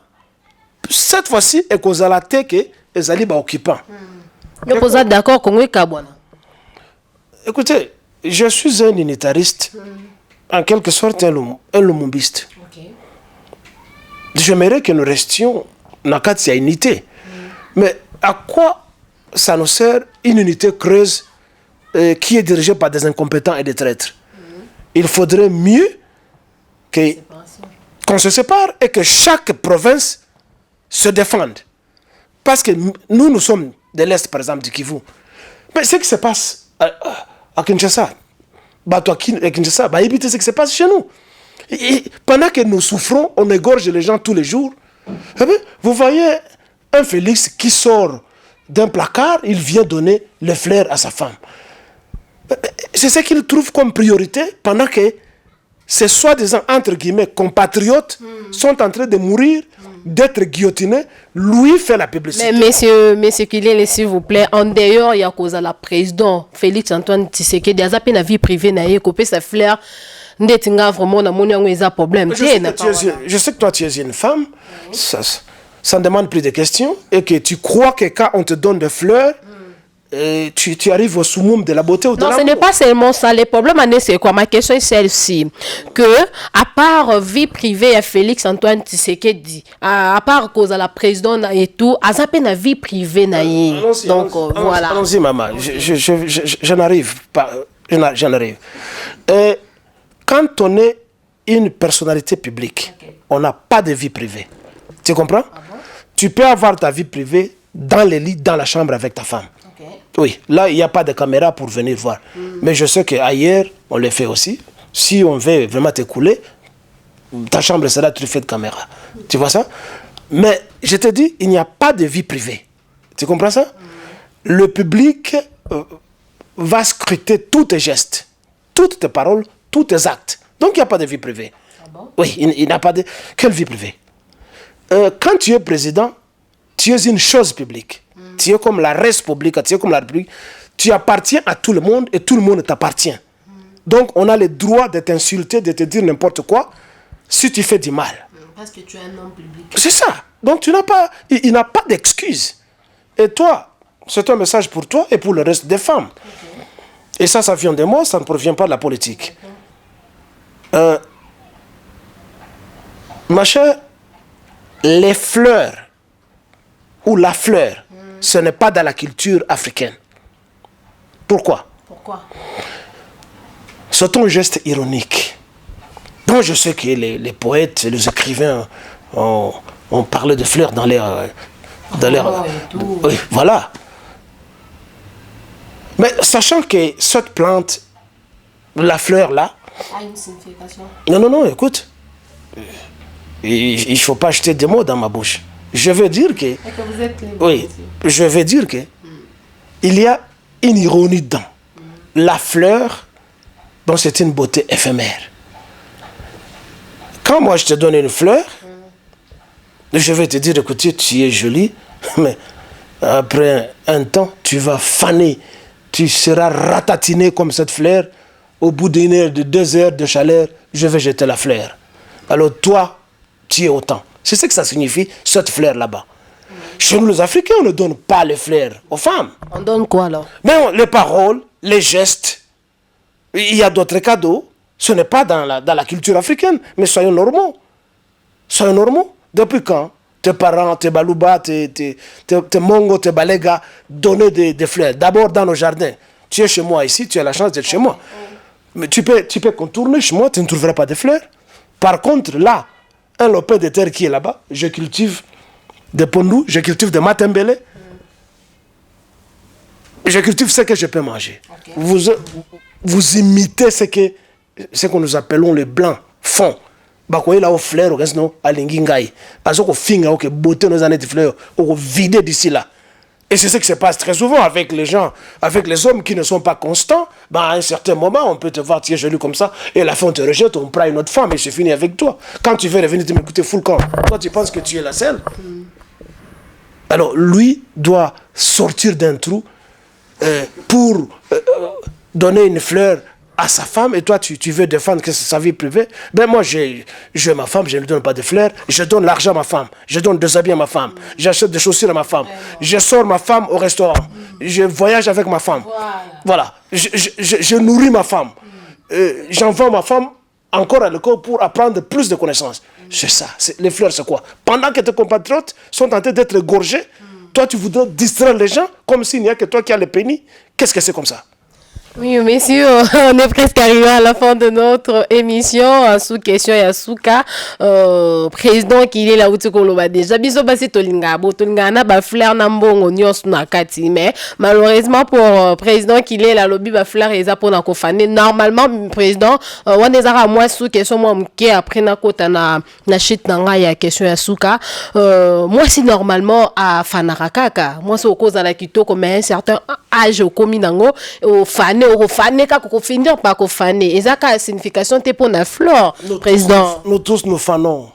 cette fois-ci, et qu'on a la tête que les alibas occupants. Vous êtes d'accord, Congo et Kabwana? Écoutez, je suis un unitariste, en quelque sorte un lumumbiste. Okay. J'aimerais que nous restions dans la unité. Mais à quoi ça nous sert une unité creuse qui est dirigée par des incompétents et des traîtres? Il faudrait mieux qu'on se sépare et que chaque province se défende. Parce que nous sommes de l'Est, par exemple, du Kivu. Mais ce qui se passe à Kinshasa, à Kinshasa, évitez ce qui se passe chez nous. Et pendant que nous souffrons, on égorge les gens tous les jours. Vous voyez un Félix qui sort d'un placard, il vient donner le flair à sa femme. C'est ce qu'il trouve comme priorité pendant que ces soi-disant, entre guillemets, compatriotes sont en train de mourir, d'être guillotinés. Lui fait la publicité. Mais monsieur Kilele, s'il vous plaît, en dehors, il y a cause à la président Félix Antoine Tshisekedi, il y a une vie privée, il y a coupé sa fleur. Vraiment, problème. Je sais que toi, tu es une femme. Ça ne demande plus de questions. Et que tu crois que quand on te donne des fleurs, tu arrives au summum de la beauté ou de l'amour. Non, ce n'est pas seulement ça. Le problème, c'est quoi? Ma question est celle-ci. Que, à part vie privée à Félix Antoine Tshisekedi, à part cause à la présidente et tout, à ça peine la vie privée naïe. Donc, voilà. Allons-y, maman. J'en arrive. J'en arrive. Quand on est une personnalité publique, on n'a pas de vie privée. Tu comprends? Tu peux avoir ta vie privée dans le lit, dans la chambre avec ta femme. Oui, là, il n'y a pas de caméra pour venir voir. Mais je sais qu'ailleurs, on le fait aussi. Si on veut vraiment t'écouler, ta chambre sera truffée de caméras. Tu vois ça? Mais je te dis, il n'y a pas de vie privée. Tu comprends ça? Le public va scruter tous tes gestes, toutes tes paroles, tous tes actes. Donc, il n'y a pas de vie privée. Ah bon? Oui, il n'y a pas de... Quelle vie privée? Quand tu es président, tu es une chose publique. Tu es comme la res publica, tu es comme la République. Tu appartiens à tout le monde et tout le monde t'appartient. Donc, on a le droit de t'insulter, de te dire n'importe quoi si tu fais du mal. Parce que tu es un homme public. C'est ça. Donc, il n'a pas d'excuse. Et toi, c'est un message pour toi et pour le reste des femmes. Et ça vient de moi, ça ne provient pas de la politique. Ma chère, les fleurs ou la fleur, ce n'est pas dans la culture africaine. Pourquoi? C'est un geste ironique. Donc je sais que les poètes, les écrivains ont parlé de fleurs dans leur... oui, voilà. Mais sachant que cette plante, la fleur là... a une signification. Non, écoute. Il ne faut pas jeter des mots dans ma bouche. Je veux dire que... vous êtes libre, oui, je veux dire que il y a une ironie dedans. La fleur, donc c'est une beauté éphémère. Quand moi je te donne une fleur, je vais te dire, écoute, tu es jolie, mais après un temps, tu vas faner. Tu seras ratatiné comme cette fleur. Au bout d'une heure, de 2 heures de chaleur, je vais jeter la fleur. Alors toi, tu es autant. C'est ce que ça signifie, cette fleur là-bas. Chez nous, les Africains, on ne donne pas les fleurs aux femmes. On donne quoi alors? Mais les paroles, les gestes, il y a d'autres cadeaux. Ce n'est pas dans la culture africaine, mais soyons normaux. Soyons normaux. Depuis quand tes parents, tes balouba, tes mongo, tes balégas donnaient des fleurs? D'abord dans nos jardins. Tu es chez moi ici, tu as la chance d'être chez moi. Mais tu peux contourner chez moi, tu ne trouveras pas de fleurs. Par contre, là, un lopin de terre qui est là-bas, je cultive des pondous, je cultive des matembele, je cultive ce que je peux manger. Okay. Vous imitez ce que nous appelons les blancs font. Bakoye la fleur resno alingi ngai azoko finga ok beauté nos années de fleurs au vider d'ici là. Et c'est ce qui se passe très souvent avec les gens, avec les hommes qui ne sont pas constants. Ben, à un certain moment, on peut te voir, tu es joli comme ça, et la fin on te rejette, on prend une autre femme et c'est fini avec toi. Quand tu veux revenir te m'écouter full camp, toi tu penses que tu es la seule. Alors lui doit sortir d'un trou pour donner une fleur à sa femme, et toi tu veux défendre que c'est sa vie privée. Ben moi j'ai ma femme, je ne lui donne pas de fleurs, je donne l'argent à ma femme, je donne des habits à ma femme, j'achète des chaussures à ma femme, je sors ma femme au restaurant, je voyage avec ma femme, voilà, je nourris ma femme, j'envoie ma femme encore à l'école pour apprendre plus de connaissances. C'est ça, les fleurs c'est quoi? Pendant que tes compatriotes sont en train d'être égorgés, toi tu voudrais distraire les gens comme s'il n'y a que toi qui as le pénis. Qu'est-ce que c'est comme ça? Oui, messieurs, on est presque arrivé à la fin de notre émission. Sous question Yasuka, président qui est là où tu koloba déjà. Biso basi tolinga na ba fleur na mbongo nyos na kati, mais malheureusement pour président qui est là lobby ba fleur eza pona ko fane. Normalement président wana ezaka moi sous question moi mke après na kota na shit nanga ya question Yasuka. Moi si normalement à fanara kaka, moi so cause la kitoko mais un certain âge au komi nango au fane au fane ka ko finir pas ko fane ezaka signification te pour la fleur président. Nous tous nous fanons,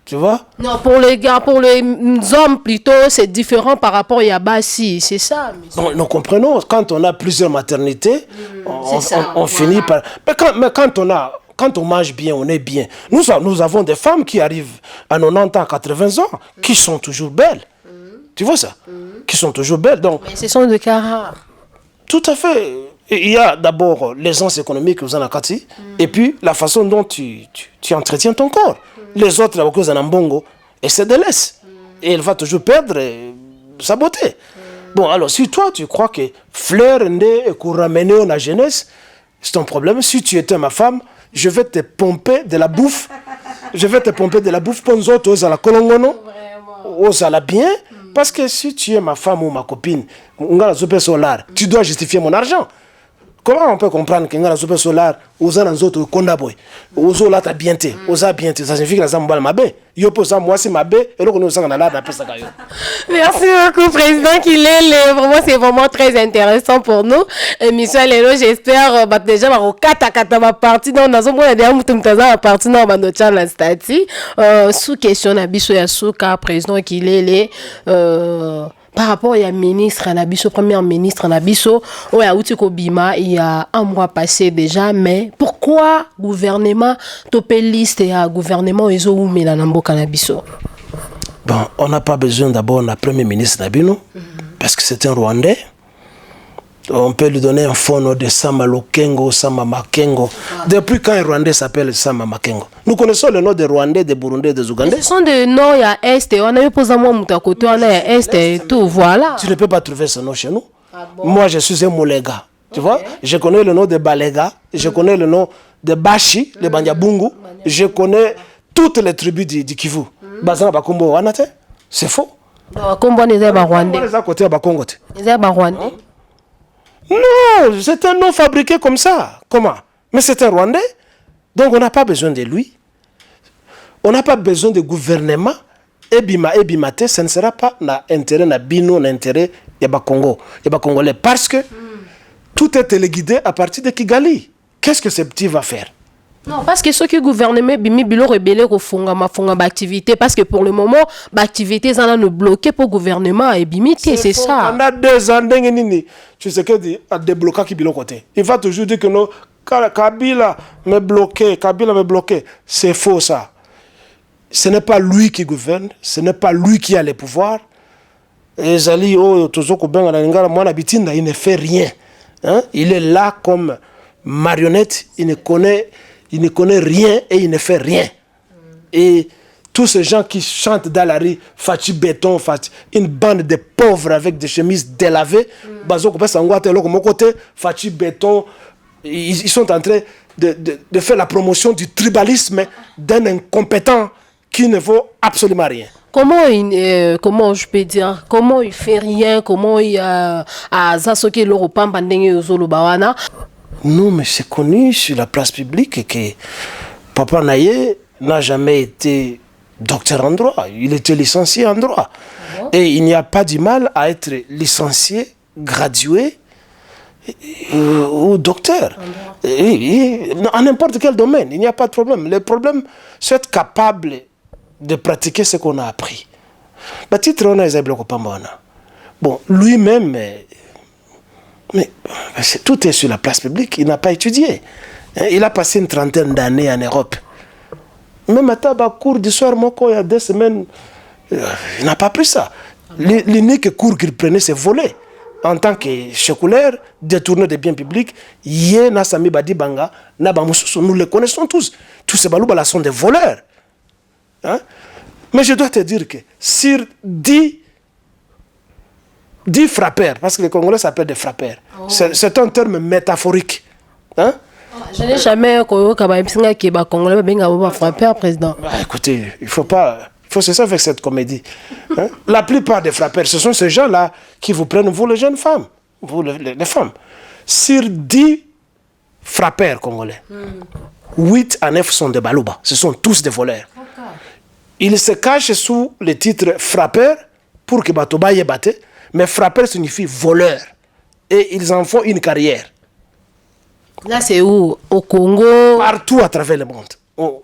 tu vois? Non, pour les gars, pour les hommes plutôt c'est différent par rapport à Yabassi, c'est ça. Nous comprenons, quand on a plusieurs maternités, on finit par mais quand on mange bien, on est bien. Nous avons des femmes qui arrivent à 90 ans, 80 ans, qui sont toujours belles. Tu vois ça? Qui sont toujours belles. Donc, mais ce sont de cas rares. Tout à fait. Il y a d'abord l'aisance économique aux Anakati, et puis la façon dont tu entretiens ton corps. Les autres, la cause en mbongo, et se délaisse. Et elle va toujours perdre sa beauté. Bon, alors si toi tu crois que fleur et qu'on ramène la jeunesse, c'est ton problème. Si tu étais ma femme, je vais te pomper de la bouffe. Je vais te pomper de la bouffe pour nous autres, aux à la colongono, aux à la bien. Parce que si tu es ma femme ou ma copine, tu dois justifier mon argent. Comment on peut comprendre que la super solaire aux autres kondaboy aux là ta bienté aux a bienté ça signifie que la mbala mabe yo posa moi c'est mabe et là on nous na la pesa kayo. Merci beaucoup président Kilele, vraiment c'est vraiment très intéressant pour nous. Émission lelo j'espère déjà ba kata ba partie dans nazo mona dia mutu mtaza ba partie na ba no channel stati sous question na biso ya suka président Kilele par rapport à ministre Nabiso, premier ministre Nabiso, il y a un mois passé déjà, mais pourquoi gouvernement topé liste et gouvernement Ezo ou Melanambo Canabiso? Bon, on n'a pas besoin d'abord d'un premier ministre Nabino, parce que c'est un Rwandais. On peut lui donner un phone de Sama Lokengo, Sama Makengo. Depuis quand un Rwandais s'appelle Sama Makengo? Nous connaissons le nom des Rwandais, des Burundais, des Ougandais. Ce sont des noms, il y a Est, on a eu posé moi mon côté, on a Est et tout, voilà. Tu ne peux pas trouver ce nom chez nous. Ah bon? Moi, je suis un Molega. Tu vois? Je connais le nom de Balega, je connais le nom de Bashi, le Banyabungu, je connais toutes les tribus du Kivu. Bazana Bakumbo Wanate, c'est faux. Bakumbo n'est pas Rwandais. Non, c'est un nom fabriqué comme ça. Comment? Mais c'est un Rwandais. Donc on n'a pas besoin de lui. On n'a pas besoin de gouvernement. Ebimate, ça ne sera pas l'intérêt na bino, l'intérêt yaba Congo, yaba Congolais. Parce que tout est téléguidé à partir de Kigali. Qu'est-ce que ce petit va faire? Non, parce que ceux qui gouvernent bimi bilo rebelle ko fonga activité parce que pour le moment l'activité ça nous bloqué pour gouvernement et bimité c'est ça. On a 2 ans d'engeni. Tu sais que dit à débloquer qui bilo côté. Il va toujours dire que non Kabila me bloqué, c'est faux ça. Ce n'est pas lui qui gouverne, ce n'est pas lui qui a les pouvoirs. Et Zali toujours ko benga na ngala mwana bitinda il ne fait rien. Hein? Il est là comme marionnette, il ne connaît il ne connaît rien et il ne fait rien. Et tous ces gens qui chantent dans la rue, Fachi Béton, une bande de pauvres avec des chemises délavées, Fachi Béton, ils sont en train de faire la promotion du tribalisme d'un incompétent qui ne vaut absolument rien. Comment je peux dire, comment il fait rien, comment il a zasoké l'Europe bandenge zolo bawana. Non, mais c'est connu sur la place publique que Papa Naye n'a jamais été docteur en droit. Il était licencié en droit. Et il n'y a pas du mal à être licencié, gradué ou docteur. En n'importe quel domaine, il n'y a pas de problème. Le problème, c'est être capable de pratiquer ce qu'on a appris. Bon, lui-même, mais tout est sur la place publique, il n'a pas étudié. Il a passé une trentaine d'années en Europe. Même à Taba, cours d'histoire, il y a 2 semaines, il n'a pas pris ça. L'unique cours qu'il prenait, c'est voler. En tant que chekulaire, détourner des biens publics, nous les connaissons tous. Tous ces balouba sont des voleurs. Hein? Mais je dois te dire que sur 10 frappeurs, parce que les Congolais s'appellent des frappeurs, c'est un terme métaphorique. Hein? Je n'ai jamais connu que Congolais benga frappeur, président. Écoutez, il faut cesser avec cette comédie. Hein? La plupart des frappeurs, ce sont ces gens-là qui vous prennent, vous les jeunes femmes, vous les femmes. Sur 10 frappeurs congolais, 8 à 9 sont des balouba. Ce sont tous des voleurs. Ils se cachent sous le titre frappeur pour que Batoba y batte, mais frappeur signifie voleur. Et ils en font une carrière. Là, c'est où? Au Congo? Partout à travers le monde.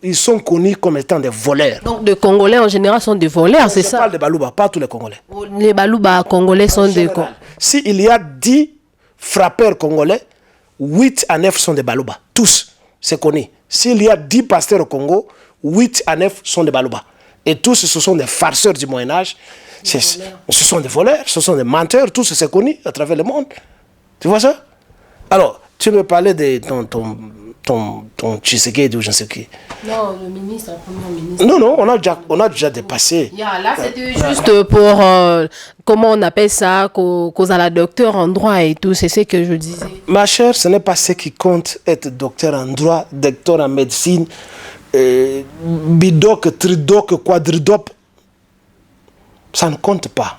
Ils sont connus comme étant des voleurs. Donc, les Congolais en général sont des voleurs, c'est ça? Je parle de Balouba, pas tous les Congolais. Les Balouba congolais sont des... S'il y a 10 frappeurs congolais, 8 à 9 sont des Balouba. Tous, c'est connu. S'il y a 10 pasteurs au Congo, 8 à 9 sont des Balouba. Et tous, ce sont des farceurs du Moyen-Âge. Ce sont des voleurs, ce sont des menteurs, tous, c'est connu à travers le monde. Tu vois ça? Alors, tu me parlais de ton Tshisekedi ou je ne sais qui. Non, le ministre, le premier ministre. Non, on a déjà dépassé. Là, c'était juste pour, comment on appelle ça, cause à la docteur en droit et tout, c'est ce que je disais. Ma chère, ce n'est pas ce qui compte être docteur en droit, docteur en médecine, bidoc, tridoc, quadridoc. Ça ne compte pas.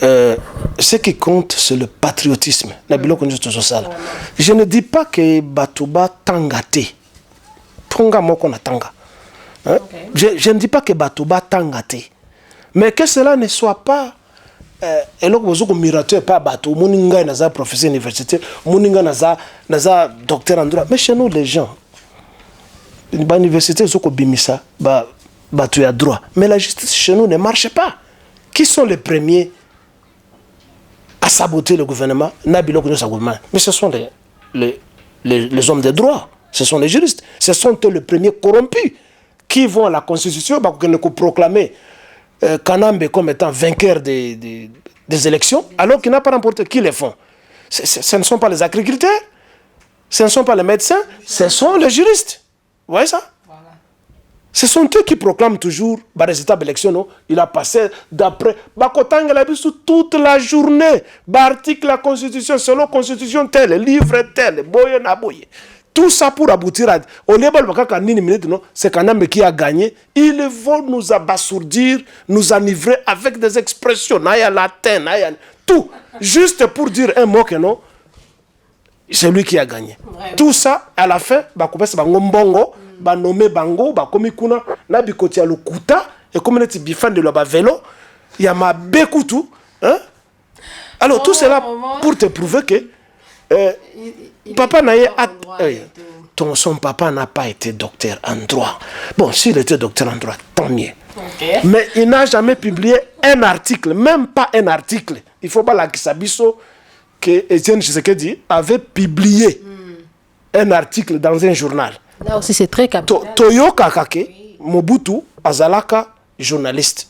Ce qui compte, c'est le patriotisme. Je ne dis pas que Batouba tangate. Tonga moko na tanga. Je ne dis pas que Batouba tangate. Mais que cela ne soit pas mirateur pas Batou, Mouninga naza professeur universitaire, Mouninga naza docteur en droit. Mais chez nous, les gens, l'université, zoko bimisa, Batou ya droit. Mais la justice chez nous ne marche pas. Qui sont les premiers à saboter le gouvernement? Mais ce sont les hommes de droit, ce sont les juristes, ce sont eux les premiers corrompus qui vont à la Constitution pour proclamer Kanambe comme étant vainqueur des élections, alors qu'il n'a pas remporté. Qui les font? Ce ne sont pas les agriculteurs, ce ne sont pas les médecins, ce sont les juristes. Vous voyez ça? Ce sont eux qui proclament toujours le résultat de l'élection. Il a passé d'après Bakotang la sous toute la journée. Article la Constitution, selon Constitution telle, livre tel, boye na boye. Tout ça pour aboutir à. Au lieu de c'est Kanambe qui a gagné. Ils vont nous abasourdir, nous enivrer avec des expressions, naya latin, naya tout, juste pour dire un mot que non. C'est lui qui a gagné. Vraiment. Tout ça, à la fin, c'est Bangombongo. Ba nommé bango ba komi kuna na bikoti ya lokuta et comme on bifan de la vélo il y a ma bekutu hein. Alors tout cela pour te prouver que papa Naye son papa n'a pas été docteur en droit. Bon, s'il était docteur en droit, tant mieux. Okay. Mais il n'a jamais publié un article, même pas un article. Il faut pas la kisabiso que Etienne Tshisekedi avait publié un article dans un journal. Là aussi, c'est très capital. Toyo Kakake, Mobutu, Azalaka, journaliste.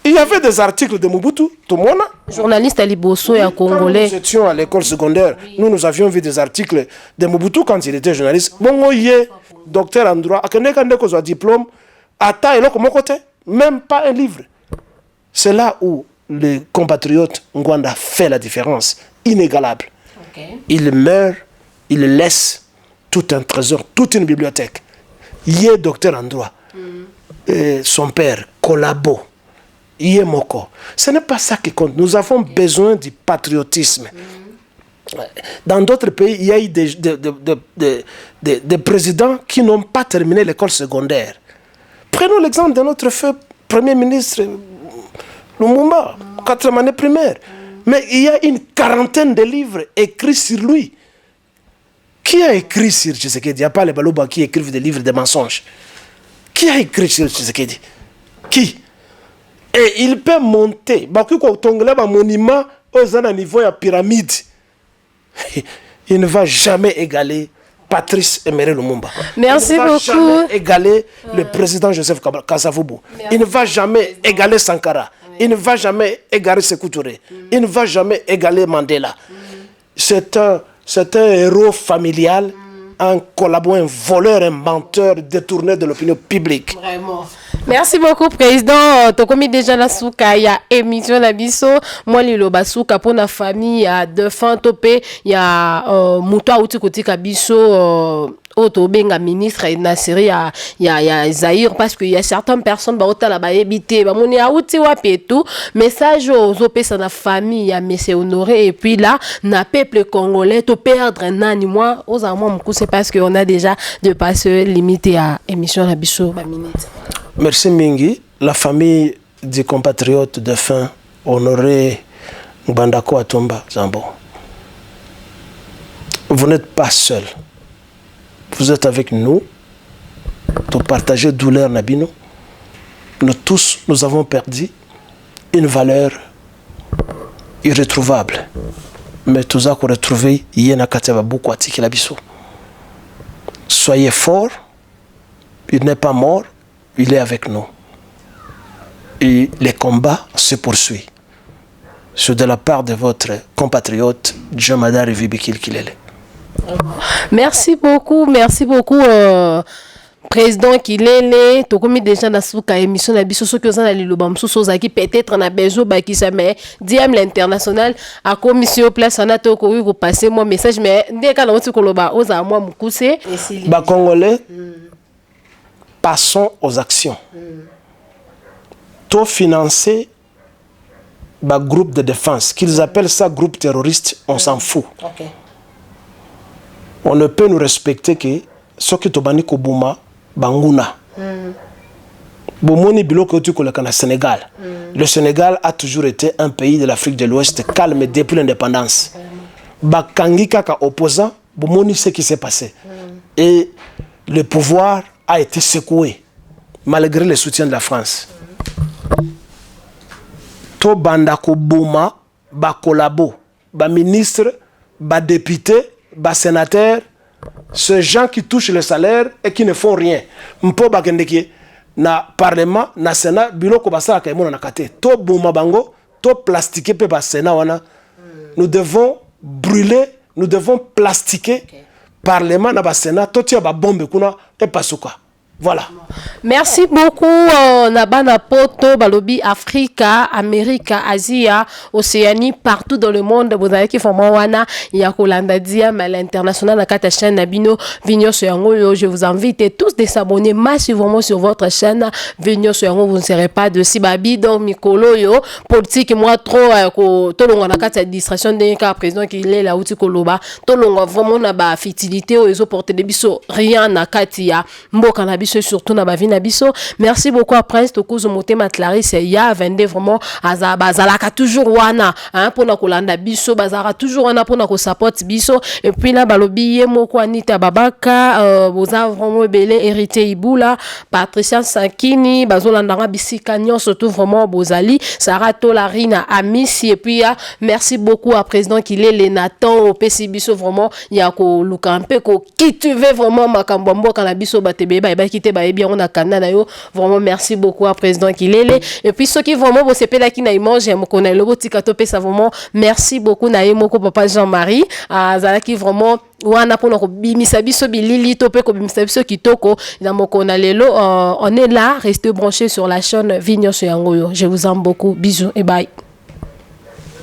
Il y avait des articles de Mobutu, tout le monde. Journaliste Ali Bosso et Congolais. Quand nous étions à l'école secondaire, nous avions vu des articles de Mobutu quand il était journaliste. Bon, docteur en droit, a diplôme, même pas un livre. C'est là où le compatriote Ngwanda fait la différence, inégalable. Okay. Il meurt, il laisse tout un trésor, toute une bibliothèque. Il est docteur en droit. Son père, Kolabo, Moko. Ce n'est pas ça qui compte. Nous avons besoin du patriotisme. Dans d'autres pays, il y a eu des présidents qui n'ont pas terminé l'école secondaire. Prenons l'exemple de notre feu Premier ministre Lumumba, 4e année primaire. Mais il y a une quarantaine de livres écrits sur lui. Qui a écrit sur Tshisekedi? Il n'y a pas les Baloba qui écrivent des livres de mensonges. Qui a écrit sur Tshisekedi? Qui? Et il peut monter. Un monument au niveau de la pyramide. Il ne va jamais égaler Patrice Emery Lumumba. Merci beaucoup. Il ne va jamais égaler le président Joseph Kasavubu. Il ne va jamais égaler Sankara. Il ne va jamais égaler Sékou Touré. Il ne va jamais égaler Mandela. C'est un héros familial, un collaborateur, un voleur, un menteur détourné de l'opinion publique. Vraiment. Merci beaucoup, président. Tokomi déjà la souka, il y a émission Nabiso. Moi, Lilo Basuka pour la famille, il y a deux fins topé, il y a Moutoua Outikoti Kabiso. Benga ministre et Nassiri il y a Zahir parce qu'il y a certaines personnes qui ont habité tout message aux opés dans la famille il y a monsieur Honoré et puis là na peuple congolais to perdre nani moi aux amants c'est parce qu'on a déjà dépassé limité à émission la biso ba minute. Merci Mingi, la famille du compatriote défunt Honoré Ngbandako Atomba Zambo. Vous n'êtes pas seul. Vous êtes avec nous pour partager douleur Nabino. Nous tous, nous avons perdu une valeur irrétrouvable. Mais tout ça qu'on a retrouvé, soyez forts, il n'est pas mort, il est avec nous. Et les combats se poursuivent. C'est de la part de votre compatriote, Djamada Rivibikil Kilele. Merci beaucoup, président Kilele. Tokomi déjà na souka émission na biso soki oza na liloba msusu ozaki peut-être na bezo bakisa mais diam l'international a commission place na to ko ko passer mon message mais ndeka na oti koloba oza moi mukuse ba congolais passons aux actions. To financer ba groupe de défense qu'ils appellent ça groupe terroriste, on s'en fout. Okay. On ne peut nous respecter que ce qui tobani kobuma banguna. Bomoni biloko tu koleka na Sénégal. Le Sénégal a toujours été un pays de l'Afrique de l'Ouest calme depuis l'indépendance. Bakangi kaka opposant, bomoni ce qui s'est passé. Et le pouvoir a été secoué malgré le soutien de la France. To banda kobuma ba kolabo, ba ministre, ba député, bas sénateurs, ces gens qui touchent le salaire et qui ne font rien. Mpo bakendeki na parlement, na sénat, biloko basala kaimona na kate. To bouma bango, to plastiquer pe ba sénat wana. Nous devons brûler, nous devons plastiquer parlement na ba sénat, to tia ba bombe kuna et pasuka. Voilà. Merci beaucoup. Nabana Poto, Balobi, Africa, Amérique, Asie, Océanie, partout dans le monde. Vous avez qui font Mawana, Yakolanda Diam, à l'international, à Katachen, Nabino, Vigno Soyango. Je vous invite tous de s'abonner massivement sur votre chaîne. Vigno Soyango, vous ne serez pas de Sibabi, donc Mikolo, yo, politique, moi, trop, Tolonga, na Kata distraction d'un cas président qui est là, Outi Koloba, Tolonga, vraiment, na ba fertilité, aux portes de biso, rien, na Katia, Mboka, na surtout na bavi na biso. Merci beaucoup à Prince Tokuzo Motema Clarisse ya vende vraiment azalaka toujours wana hein pour na kolanda biso bazara toujours wana pour na ko support biso et puis là balobi ye moko Anita Babaka boza vraiment belé hérité Ibula Patricia Sankini bazolanda bisika nyon surtout vraiment bozali Sarah Tolarina Amisi et puis merci beaucoup à président Kilele Nathan au PC biso vraiment ya ko luka un peu ko qui tu veux vraiment makambo mboka na biso batebe ba quitter ba bien on a Canada yo vraiment merci beaucoup à président Kilele et puis ceux qui vraiment vous c'est là qui na image mo connaît le botika topé ça vraiment merci beaucoup na moko papa Jean-Marie azala qui vraiment wana pona ko bimisa biso bilili topé ko bimisa biso kitoko na moko na lelo on est là restez branchés sur la chaîne Vignon Soyangoyo. Je vous aime beaucoup, bisous et bye.